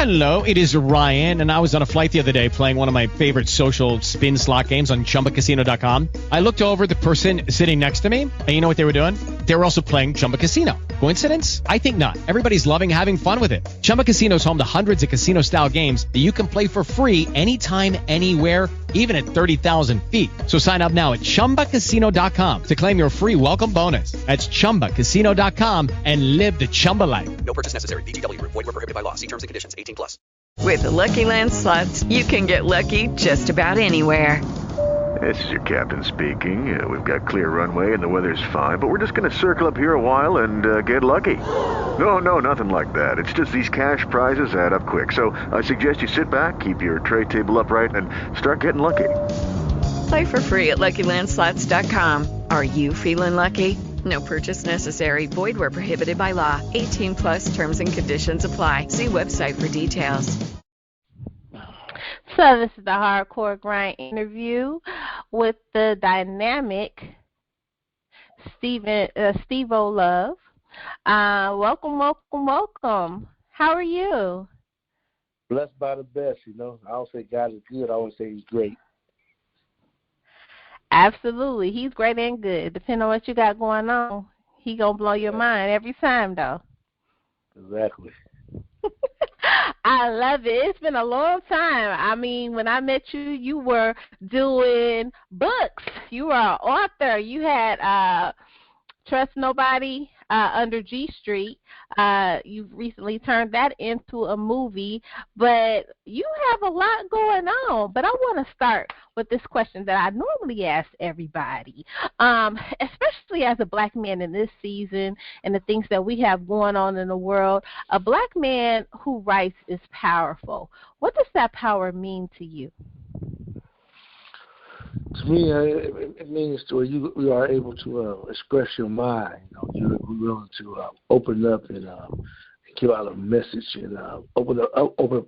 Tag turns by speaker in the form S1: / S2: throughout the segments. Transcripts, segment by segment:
S1: Hello, it is Ryan, and I was on a flight the other day playing one of my favorite social spin slot games on ChumbaCasino.com. I looked over at the person sitting next to me, and you know what they were doing? They were also playing Chumba Casino. Coincidence? I think not. Everybody's loving having fun with it. Chumba Casino is home to hundreds of casino-style games that you can play for free anytime, anywhere, even at 30,000 feet. So sign up now at ChumbaCasino.com to claim your free welcome bonus. That's ChumbaCasino.com and live the Chumba life.
S2: No purchase necessary. VGW. Void where prohibited by law. See terms and conditions. 18 plus.
S3: With the Lucky Land Slots, you can get lucky just about anywhere.
S4: This is your captain speaking. We've got clear runway and the weather's fine, but we're just going to circle up here a while and get lucky. No, nothing like that. It's just these cash prizes add up quick. So I suggest you sit back, keep your tray table upright, and start getting lucky.
S3: Play for free at LuckyLandSlots.com. Are you feeling lucky? No purchase necessary. Void where prohibited by law. 18 plus terms and conditions apply. See website for details.
S5: So this is the Hardcore Grind interview with the dynamic Stevo Love. Welcome. How are you?
S6: Blessed by the best, you know. I don't say God is good. I always say he's great.
S5: Absolutely. He's great and good. Depending on what you got going on, he going to blow your mind every time, though.
S6: Exactly.
S5: I love it. It's been a long time. I mean, when I met you, you were doing books. You were an author. You had Trust Nobody under G Street. You've recently turned that into a movie, but you have a lot going on. But I want to start with this question that I normally ask everybody, especially as a black man in this season and the things that we have going on in the world. A black man who writes is powerful. What does that power mean to you?
S6: To me, it means to you are able to express your mind. You know, you're willing to open up and give out a message and open up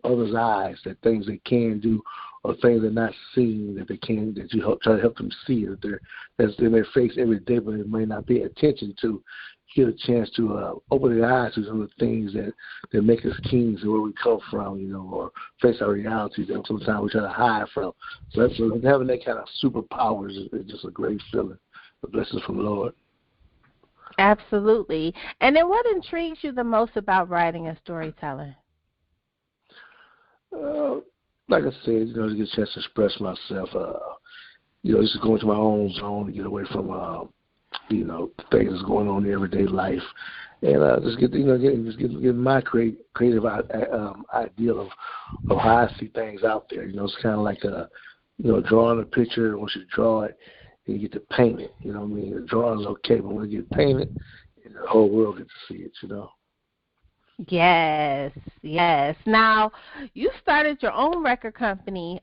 S6: others' eyes that things they can do or things they're not seeing that they can, that you try to help them see that's in their face every day, but they may not pay attention to. Get a chance to open their eyes to some of the things that make us kings and where we come from, you know, or face our realities that sometimes we try to hide from. So having that kind of superpower is just a great feeling, a blessing from the Lord.
S5: Absolutely. And then what intrigues you the most about writing and storytelling?
S6: Like I said, you know, to get a chance to express myself, you know, just go into my own zone to get away from you know, things that's going on in everyday life, and just get my creative ideal of how I see things out there. You know, it's kind of like drawing a picture. Once you draw it, you get to paint it. You know what I mean? The drawing is okay, but when you get painted, the whole world gets to see it. You know.
S5: Yes. Now, you started your own record company,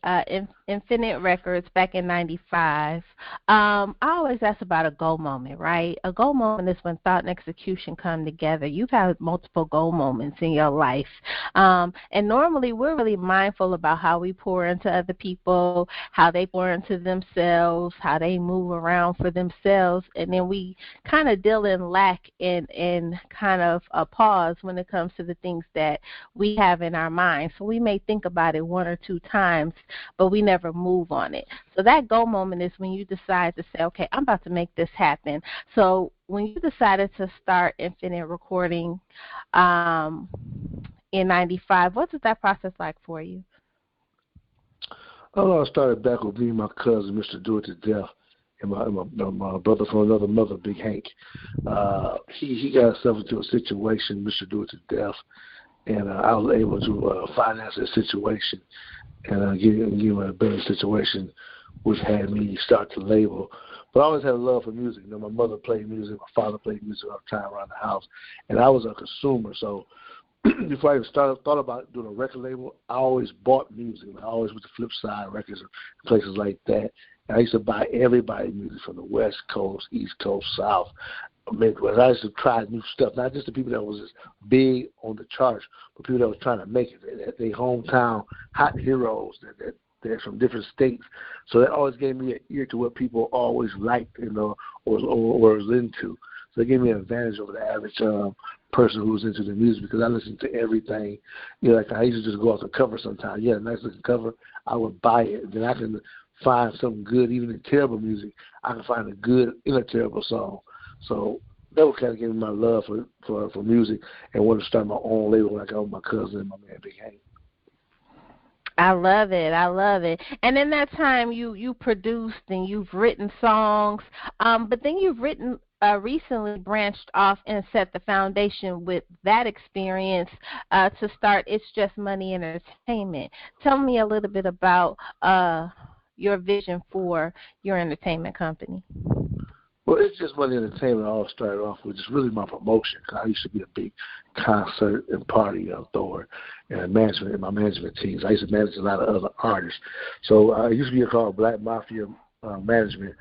S5: Infinite Records, back in 95. I always ask about a go moment, right? A go moment is when thought and execution come together. You've had multiple go moments in your life. And normally we're really mindful about how we pour into other people, how they pour into themselves, how they move around for themselves, and then we kind of deal in lack and kind of a pause when it comes to the things that we have in our minds. So we may think about it one or two times, but we never move on it. So that go moment is when you decide to say, okay, I'm about to make this happen. So when you decided to start Infinite Recording in 95, what was that process like for you?
S6: I started back with me and my cousin, Mr. Do It to Death, and my brother from another mother, Big Hank. He got himself into a situation, Mr. Do It to Death, and I was able to finance that situation and give him a better situation, which had me start to label. But I always had a love for music. You know, my mother played music, my father played music all the time around the house, and I was a consumer. So before I even thought about doing a record label, I always bought music. I always went to Flip Side Records and places like that. And I used to buy everybody's music from the West Coast, East Coast, South, Midwest. I used to try new stuff, not just the people that was just big on the charts, but people that was trying to make it. They hometown hot heroes that they're from different states. So that always gave me an ear to what people always liked, you know, or was into. So it gave me an advantage over the average person who's into the music because I listen to everything. You know, like I used to just go off the cover sometimes. Yeah, nice looking cover, I would buy it. Then I can find something good, even in terrible music. I can find a good in a terrible song. So that was kind of giving my love for music and wanted to start my own label like I got with my cousin and my man Big Hank.
S5: I love it. I love it. And in that time, you produced and you've written songs, but then you've written recently branched off and set the foundation with that experience to start It's Just Money Entertainment. Tell me a little bit about your vision for your entertainment company.
S6: Well, It's Just Money Entertainment all started off with just really my promotion. I used to be a big concert and party thrower and management in my management teams. I used to manage a lot of other artists. So I used to be called Black Mafia Management,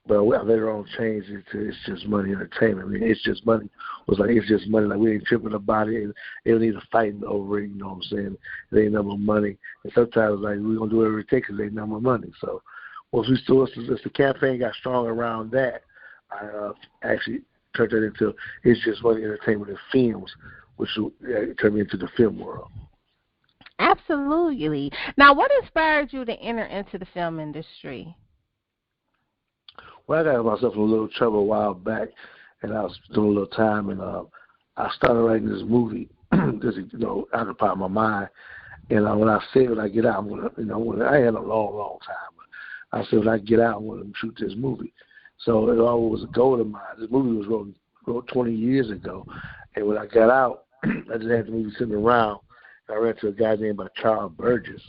S6: but I later on changed it to It's Just Money Entertainment. I mean, It's Just Money was like, it's just money. Like, we ain't tripping about it. And they don't need to fight over it, you know what I'm saying? It ain't no more money. And sometimes, like, we're going to do whatever it takes because there ain't no more money. So once as the campaign got strong around that, I actually turned that into It's Just Money Entertainment and Films, which turned me into the film world.
S5: Absolutely. Now, what inspired you to enter into the film industry?
S6: Well, I got myself in a little trouble a while back, and I was doing a little time, and I started writing this movie, just occupy my mind. And when I said when I get out, I had a long time, but I said when I get out, I'm going to shoot this movie. So it always was a goal of mine. This movie was wrote 20 years ago, and when I got out, I just had the movie sitting around. I ran to a guy named Charles Burgess,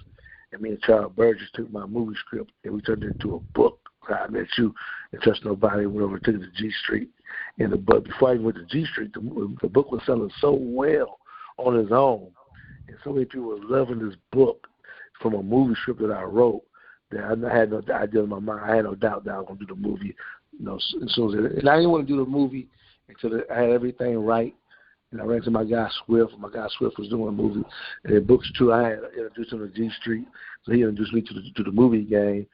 S6: and me and Charles Burgess took my movie script and we turned it into a book. I Met You and Trust Nobody. Went over and took it to G Street, but before I even went to G Street, the book was selling so well on its own, and so many people were loving this book from a movie script that I wrote that I had no idea in my mind. I had no doubt that I was going to do the movie. As soon as and I didn't want to do the movie until I had everything right. And I ran to my guy Swift. My guy Swift was doing a movie, and the book's true. I had introduced him to G Street, so he introduced me to the movie game,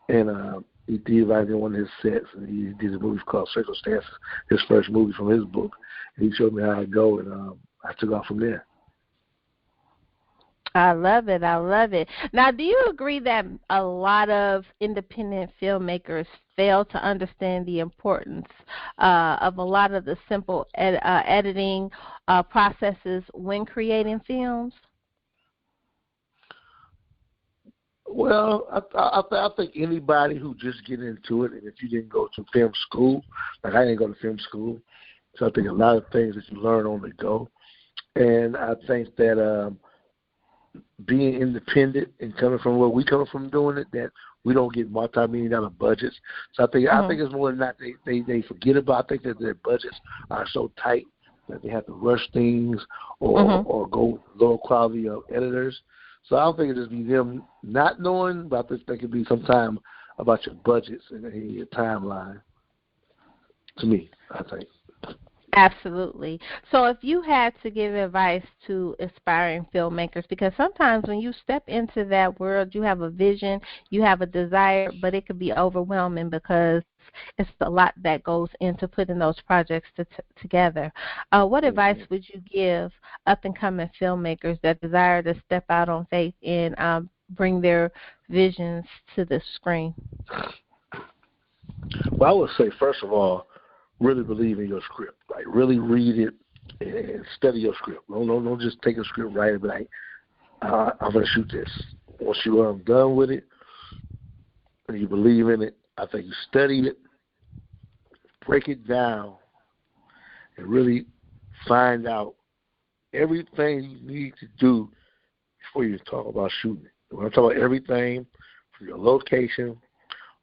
S6: and he invited me on one of his sets, and he did a movie called Circumstances, his first movie from his book, and he showed me how it go, and I took off from there.
S5: I love it. I love it. Now, do you agree that a lot of independent filmmakers fail to understand the importance of a lot of the simple editing processes when creating films?
S6: Well, I think anybody who just get into it, and if you didn't go to film school, like I didn't go to film school, so I think a lot of things that you learn on the go, and I think that being independent and coming from where we come from doing it, that we don't get multi-million-dollar budgets. So I think it's more than that they forget about. I think that their budgets are so tight that they have to rush things or go lower quality of editors. So I don't think it just be them not knowing, but I think it could be sometime about your budgets and your timeline. To me, I think.
S5: Absolutely. So if you had to give advice to aspiring filmmakers, because sometimes when you step into that world, you have a vision, you have a desire, but it could be overwhelming because it's a lot that goes into putting those projects together. What advice would you give up-and-coming filmmakers that desire to step out on faith and bring their visions to the screen?
S6: Well, I would say, first of all, really believe in your script. Like, really read it and study your script. Don't just take a script, write it, and be like, I'm going to shoot this. Once you are done with it and you believe in it, I think you study it, break it down, and really find out everything you need to do before you talk about shooting it. When I talk about everything, from your location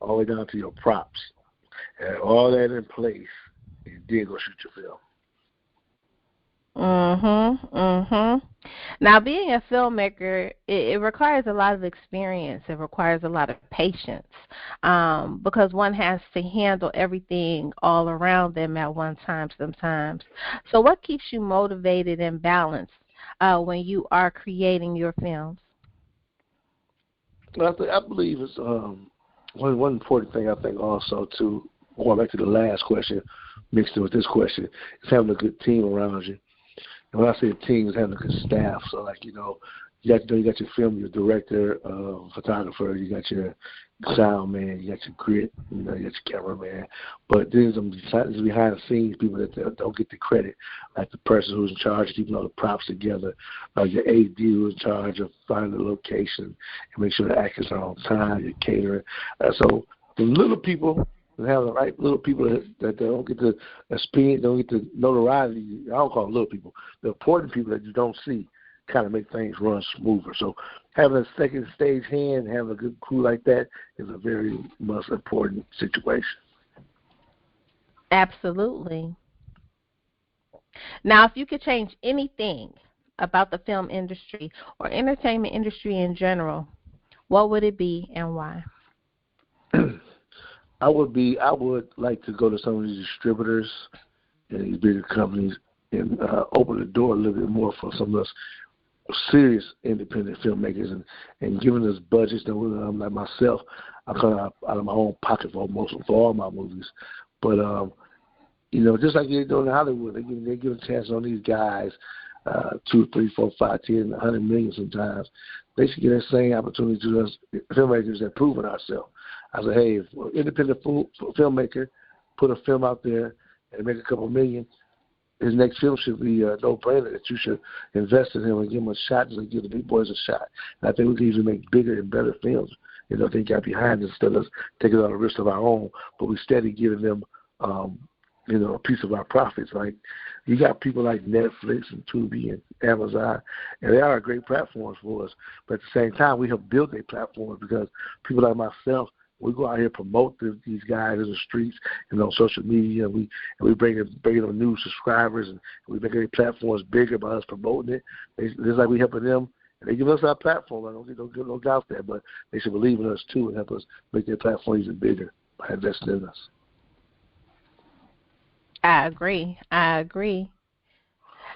S6: all the way down to your props, and all that in place, and then go shoot your film.
S5: Now, being a filmmaker, it requires a lot of experience. It requires a lot of patience because one has to handle everything all around them at one time sometimes. So what keeps you motivated and balanced when you are creating your films?
S6: Well, I believe it's one important thing, I think, also, too, going back to the last question, mixed in with this question, is having a good team around you. And when I say a team, it's having a good staff. So, like, you got your film, your director, photographer, you got your sound man, you got your grit, you got your cameraman. But there's some behind the scenes people that don't get the credit, like the person who's in charge of keeping all the props together, like your AD who's in charge of finding the location and make sure the actors are on time, your catering. So the little people that have the right little people that don't get the experience, don't get the notoriety, I don't call them little people, the important people that you don't see, kind of make things run smoother. So having a second stage hand, having a good crew like that is a very much important situation.
S5: Absolutely. Now, if you could change anything about the film industry or entertainment industry in general, what would it be and why?
S6: I would like to go to some of these distributors and these bigger companies and open the door a little bit more for some of us serious independent filmmakers and giving us budgets that like myself, I come out of my own pocket for all my movies. But just like they're doing in Hollywood, they give a chance on these guys, 2, 3, 4, 5, 10, 100 million sometimes. They should get that same opportunity to us filmmakers that proving ourselves. I said, hey, if an independent filmmaker put a film out there and make a couple million, his next film should be a no-brainer that you should invest in him and give him a shot just like give the big boys a shot. And I think we can even make bigger and better films, if they got behind us instead of taking on the risk of our own, but we steady giving them, a piece of our profits. Like, you got people like Netflix and Tubi and Amazon, and they are great platforms for us. But at the same time, we have built a platform because people like myself, we go out here promote these guys in the streets and on social media, and we bring them new subscribers, and we make their platforms bigger by us promoting it. It's like we helping them, and they give us our platform. I don't get no doubt there, but they should believe in us too and help us make their platform even bigger by investing in us.
S5: I agree.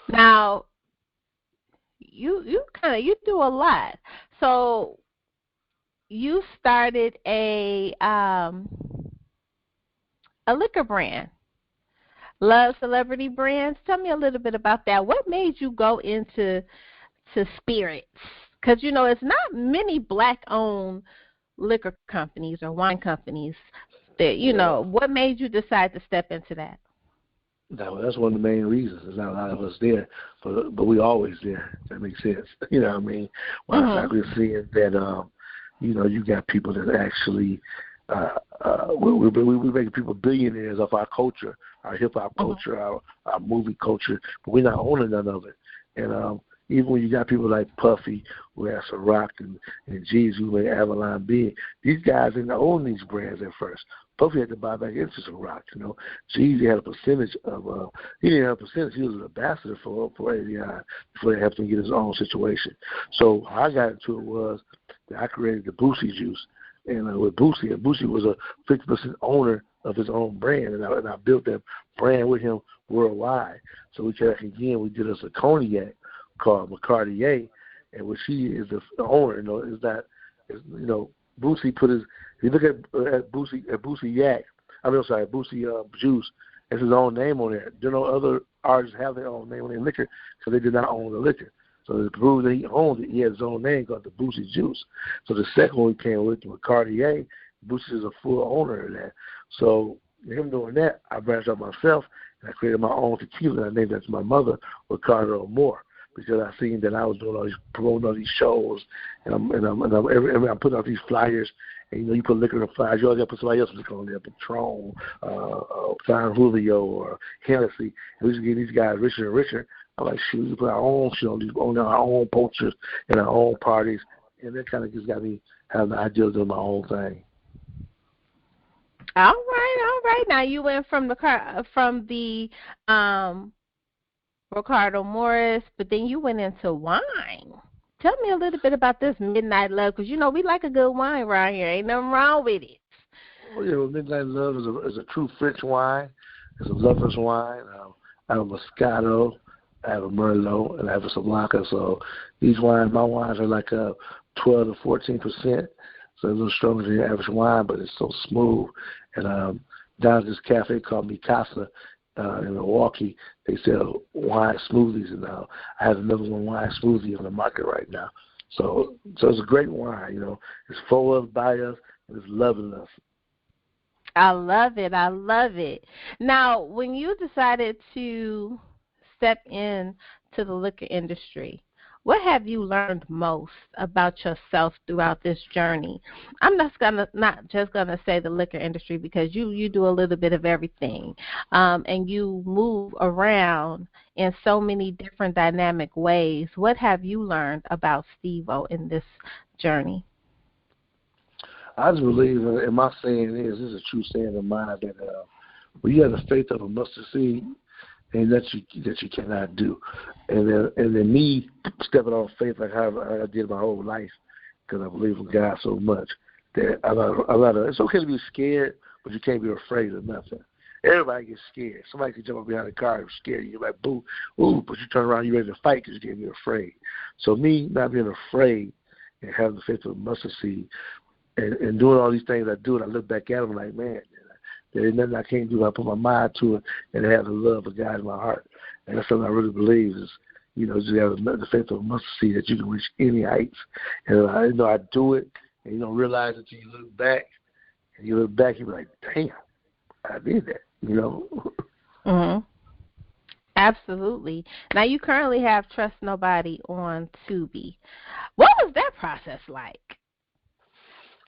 S5: Now, you do a lot. So you started a liquor brand, Love Celebrity Brands. Tell me a little bit about that. What made you go into spirits? Because, it's not many black-owned liquor companies or wine companies that, what made you decide to step into that?
S6: That's one of the main reasons. There's not a lot of us there, but we always there. If that makes sense. You know what I mean? Well, I we're seeing that, you got people that actually, we're making people billionaires off our culture, our hip-hop culture, our movie culture, but we're not owning none of it. And even when you got people like Puffy, who has Ciroc, and Jeezy, who made Avalon big, these guys didn't own these brands at first. Puffy had to buy back into Ciroc, Jeezy had a percentage of, he didn't have a percentage, he was an ambassador for AVI before they helped him get his own situation. So how I got into it was that I created the Boosie Juice, and with Boosie, and Boosie was a 50% owner of his own brand, and I built that brand with him worldwide. So we came back again, we did us a cognac called Macartier, and what she is the owner, is that, Boosie put his, if you look at Boosie Yak, Boosie Juice, it's his own name on there. There are no other artists have their own name on their liquor because they did not own the liquor. So to prove that he owned it, he had his own name called the Boosie Juice. So the second one we came with Cartier, Boosie is a full owner of that. So him doing that, I branched out myself and I created my own tequila. I named that to my mother, Ricardo Moore, because I seen that I was doing all these, promoting all these shows, and I'm putting out these flyers. And you put liquor in the flyers, you always got to put somebody else's liquor on there, Patron, San Julio, or Hennessy. And we used to get these guys richer and richer. I'm like, shoot, we put our own shit on our own posters and our own parties, and that kind of just got me having the idea of doing my own thing.
S5: All right. Now you went from the Ricardo Morris, but then you went into wine. Tell me a little bit about this Midnight Love, because we like a good wine around here. Ain't nothing wrong with it.
S6: Oh yeah, Midnight Love is a true French wine. It's a lover's wine. I have a Moscato, I have a Merlot, and I have a Blanca. So these wines, my wines are like 12 to 14%. So a little stronger than your average wine, but it's so smooth. And down at this cafe called Mi Casa in Milwaukee, they sell wine smoothies, and I have another one wine smoothie on the market right now. So it's a great wine. It's for us, by us, and it's loving us.
S5: I love it. I love it. Now, when you decided to step in to the liquor industry, what have you learned most about yourself throughout this journey? I'm not just gonna say the liquor industry, because you do a little bit of everything, and you move around in so many different dynamic ways. What have you learned about Stevo in this journey?
S6: I just believe, and my saying is, this is a true saying of mine, that when you have the faith of a mustard seed, and that you cannot do, and then me stepping on faith like how I did my whole life, because I believe in God so much that it's okay to be scared, but you can't be afraid of nothing. Everybody gets scared. Somebody can jump up behind a car and scare you. You're like, boo, ooh, but you turn around, you're ready to fight because you're getting afraid. So me not being afraid and having the faith of a mustard seed and doing all these things I do, and I look back at them like, man, there's nothing I can't do. I put my mind to it and have the love of God in my heart. And that's something I really believe is, just have the faith of a mustard seed that you can reach any heights. And I do it, and you don't realize it until you look back. And you look back, you're like, damn, I did that,
S5: Mm-hmm. Absolutely. Now, you currently have Trust Nobody on Tubi. What was that process like?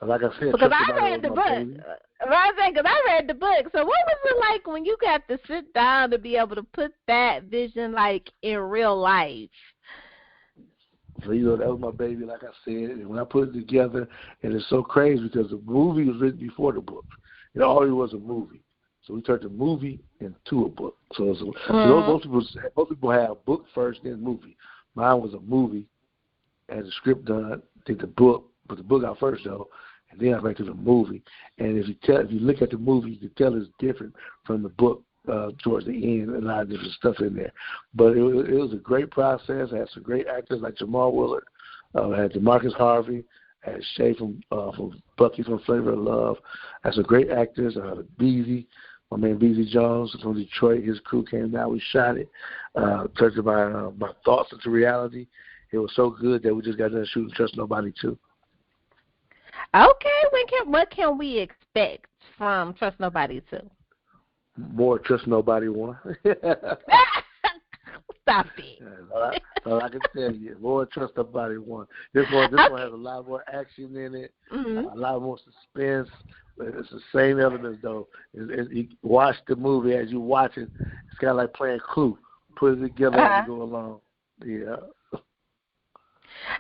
S6: Like I said,
S5: because I read the book. Because I read the book. So what was it like when you got to sit down to be able to put that vision in real life?
S6: So, that was my baby, like I said. And when I put it together, and it's so crazy because the movie was written before the book. It already was a movie. So we turned the movie into a book. So most people have book first, then movie. Mine was a movie, had the script done, did the book, put the book out first, though. And then I went to the movie. And if you look at the movie, you can tell it's different from the book towards the end, a lot of different stuff in there. But it was a great process. I had some great actors like Jamal Willard. I had DeMarcus Harvey. I had Shay from Bucky from Flavor of Love. I had some great actors. I had Beezy, my man Beezy Jones from Detroit. His crew came down. We shot it. Turned my thoughts into reality. It was so good that we just got done shooting Trust Nobody too.
S5: Okay, what can we expect from Trust Nobody 2?
S6: More Trust Nobody 1.
S5: Stop it.
S6: All I can tell you, more Trust Nobody 1. This one has a lot more action in it, a lot more suspense. It's the same elements, though. You watch the movie as you watch it. It's kind of like playing Clue. Put it together as you go along. Yeah.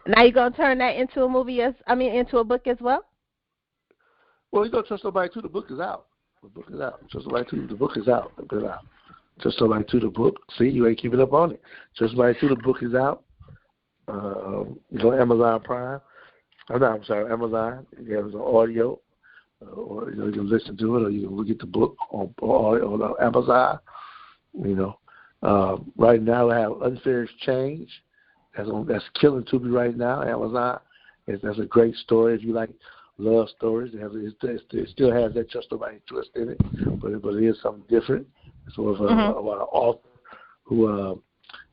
S5: Now you're gonna turn that into a movie into a book as well?
S6: Well, Trust Nobody 2, the book is out. The book is out. Trust Nobody 2, the book is out. Trust Nobody 2, the book. See, you ain't keeping up on it. Trust Nobody 2, the book is out. It's on Amazon Prime. I'm sorry, Amazon. You have it on audio, or you can listen to it, or you can get the book on Amazon. Right now I have Unfair Exchange. That's killing Tubi right now. Amazon. That's a great story if you like love stories. It still has that Trust Nobody twist in it, but it is something different. It's sort of about an author who,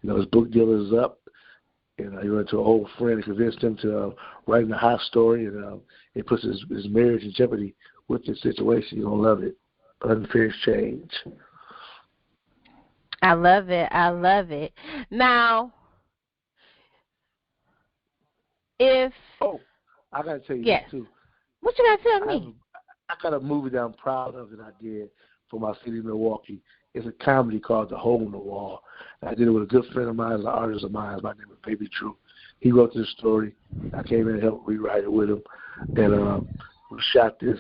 S6: his book deal is up, and he went to an old friend and convinced him to write a hot story, and it puts his marriage in jeopardy with this situation. You're going to love it. Unfair Exchange.
S5: I love it. I love it. Now,
S6: I got to tell you this, too.
S5: What you got to tell me?
S6: I got a movie that I'm proud of that I did for my city, Milwaukee. It's a comedy called The Hole in the Wall. I did it with a good friend of mine, an artist of mine. My name is Baby Drew. He wrote this story. I came in and helped rewrite it with him. And we shot this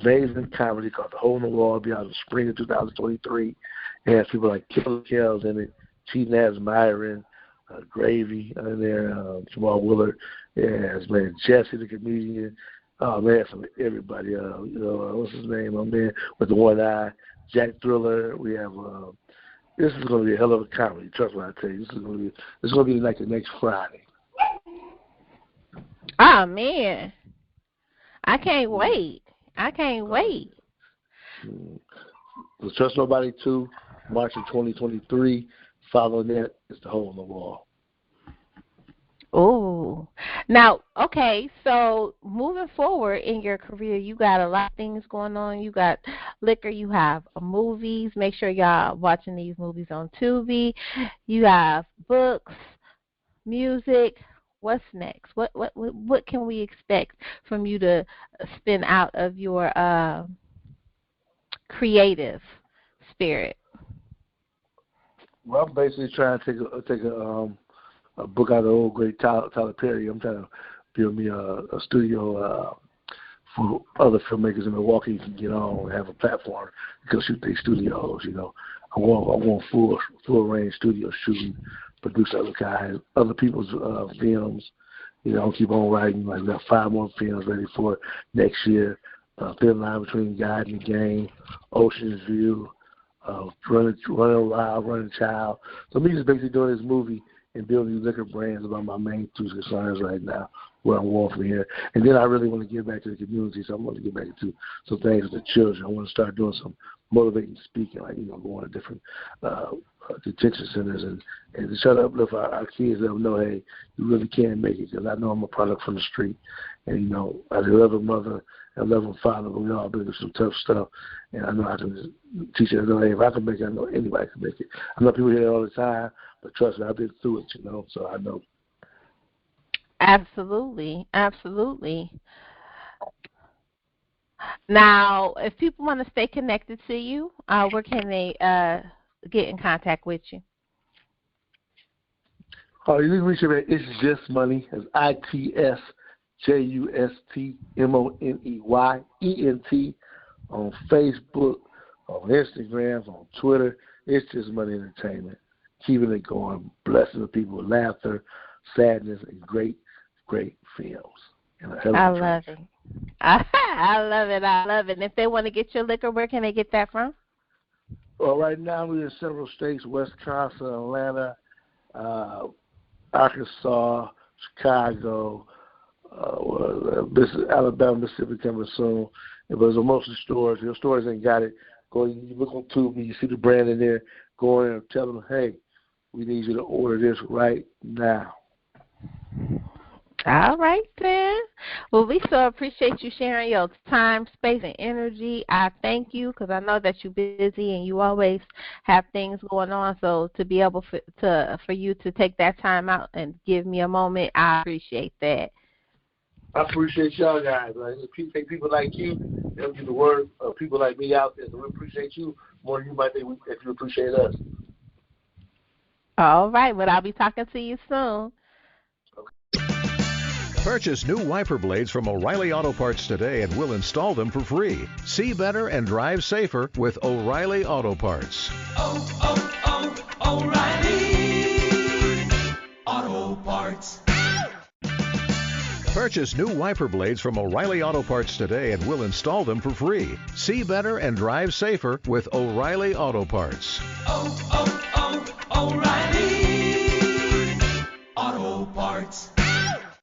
S6: amazing comedy called The Hole in the Wall. It'll be out in the spring of 2023. It has people like Killer Kells in it, Cheating As Myron, Gravy in there, Jamal Willard. Yeah, his man Jesse, the comedian. Oh man, from everybody. What's his name? My man with the one eye, Jack Thriller. We have. This is going to be a hell of a comedy. Trust me, I tell you. This is going to be like the next Friday.
S5: Oh man, I can't wait.
S6: The Trust Nobody 2, March of 2023. Following that is The Hole in the Wall.
S5: Oh, now, okay, so moving forward in your career, you got a lot of things going on. You got liquor, you have movies. Make sure y'all watching these movies on Tubi. You have books, music. What's next? What can we expect from you to spin out of your creative spirit?
S6: Well, I'm basically trying to take a book out of the old great Tyler Perry. I'm trying to build me a studio for other filmmakers in Milwaukee can get on and have a platform to go shoot their studios. You know, I want full range studio shooting, produce other guys, other people's films. You know, I'll keep on writing. Like, got 5 more films ready for next year. Thin Line Between God and the Game, Ocean's View, Running Wild, Running Child. So me just basically doing this movie and building these liquor brands about my main 2 concerns right now, where I'm going from here. And then I really want to get back to the community, so I want to get back to some things with the children. I want to start doing some motivating speaking, like, you know, going to different detention centers and to try to uplift our kids, let them know, hey, you really can make it, because I know I'm a product from the street. And, you know, I love a mother, I love a father, but we all been through some tough stuff. And I know I can teach them, hey, if I can make it, I know anybody can make it. I know people hear it all the time, but trust me, I've been through it, you know, so I know.
S5: Absolutely, absolutely. Now, if people want to stay connected to you, where can they get in contact with you?
S6: Oh, you can reach me at It's Just Money. It's ITSJUSTMONEYENT on Facebook, on Instagram, on Twitter. It's Just Money Entertainment. Keeping it going, blessing the people with laughter, sadness, and great, great films.
S5: I love it. I love it. I love it. And if they want to get your liquor, where can they get that from?
S6: Well, right now we're in several states: Wisconsin, Atlanta, Arkansas, Chicago, Alabama, Mississippi coming soon. But it's mostly stores. Your stores ain't got it. Go, you look on Tubi, you see the brand in there. Go in there and tell them, hey, we need you to order this right now.
S5: All right, then. Well, we so appreciate you sharing your time, space, and energy. I thank you, because I know that you're busy and you always have things going on. So to be able for you to take that time out and give me a moment, I appreciate that.
S6: I appreciate y'all guys. I appreciate people like you. They'll get the word of people like me out there. So we appreciate you more than you might think if you appreciate us.
S5: All right. Well, I'll be talking to you soon.
S7: Purchase new wiper blades from O'Reilly Auto Parts today and we'll install them for free. See better and drive safer with O'Reilly Auto Parts.
S8: O'Reilly Auto Parts.
S7: Purchase new wiper blades from O'Reilly Auto Parts today and we'll install them for free. See better and drive safer with O'Reilly Auto Parts.
S8: O'Reilly Auto Parts.